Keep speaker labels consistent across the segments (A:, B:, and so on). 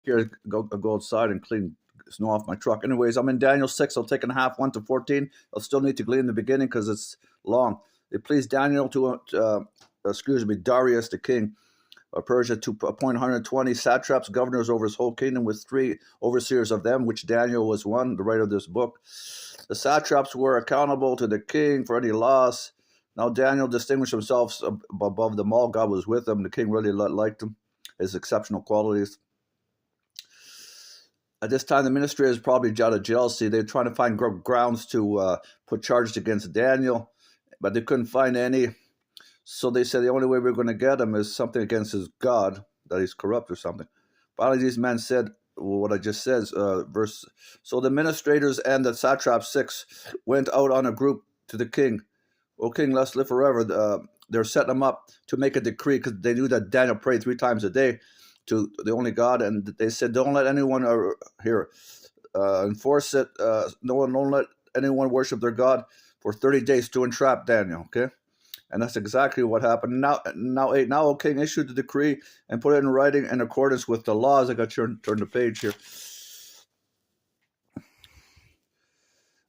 A: Here, go outside and clean snow off my truck. Anyways, I'm in Daniel 6. I'll take in half 1 to 14. I'll still need to glean in the beginning because it's long. It pleased Daniel Darius the king of Persia to appoint 120 satraps, governors over his whole kingdom, with 3 overseers of them, which Daniel was one, the writer of this book. The satraps were accountable to the king for any loss. Now Daniel distinguished himself above them all. God was with him. The king really liked him, his exceptional qualities. At this time, the administrators probably out of jealousy. They were trying to find grounds to put charges against Daniel, but they couldn't find any. So they said the only way we're going to get him is something against his God, that he's corrupt or something. Finally, these men said what I just said, verse. So the administrators and the satrap 6 went out on a group to the king. O king, let's live forever. They're setting him up to make a decree because they knew that Daniel prayed 3 times a day to the only God, and they said, don't let anyone enforce it. Don't let anyone worship their God for 30 days to entrap Daniel, okay? And that's exactly what happened. Now, O king, issued the decree and put it in writing in accordance with the laws. I got to turn the page here.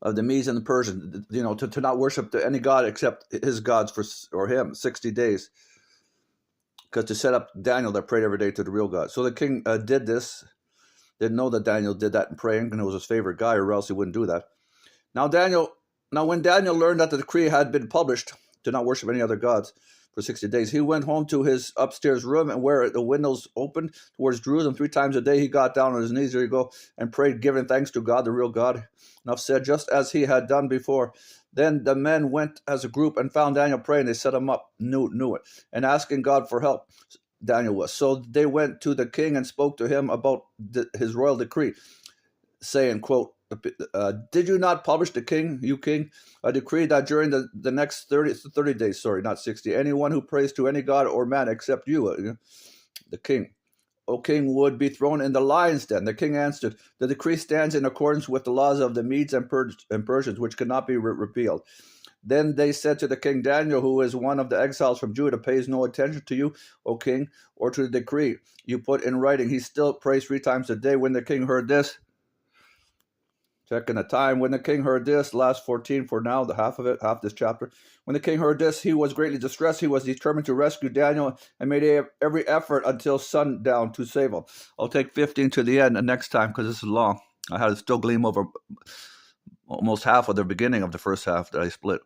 A: Of the Medes and the Persians, to not worship any God except his gods or him 60 days. Because to set up Daniel that prayed every day to the real God. So the king did this. Didn't know that Daniel did that in praying, and it was his favorite guy, or else he wouldn't do that. Now when Daniel learned that the decree had been published to not worship any other gods for 60 days, he went home to his upstairs room, and where the windows opened towards Jerusalem 3 times a day, he got down on his knees, there you go, and prayed, giving thanks to God, the real God. Enough said, just as he had done before. Then the men went as a group and found Daniel praying. They set him up, knew it, and asking God for help. Daniel was. So they went to the king and spoke to him about his royal decree, saying, quote, did you not publish, you king, a decree that during the next 30 days, not 60, anyone who prays to any god or man except you, the king, O king, would be thrown in the lion's den? The king answered, the decree stands in accordance with the laws of the Medes and Persians, which cannot be repealed. Then they said to the king, Daniel, who is one of the exiles from Judah, pays no attention to you, O king, or to the decree you put in writing. He still prays 3 times a day. When the king heard this, checking the time, when the king heard this, last 14 for now, the half this chapter. When the king heard this, he was greatly distressed. He was determined to rescue Daniel and made every effort until sundown to save him. I'll take 15 to the end next time because this is long. I had to still gleam over almost half of the beginning of the first half that I split.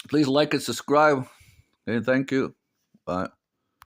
A: Please like and subscribe. Okay, thank you. Bye.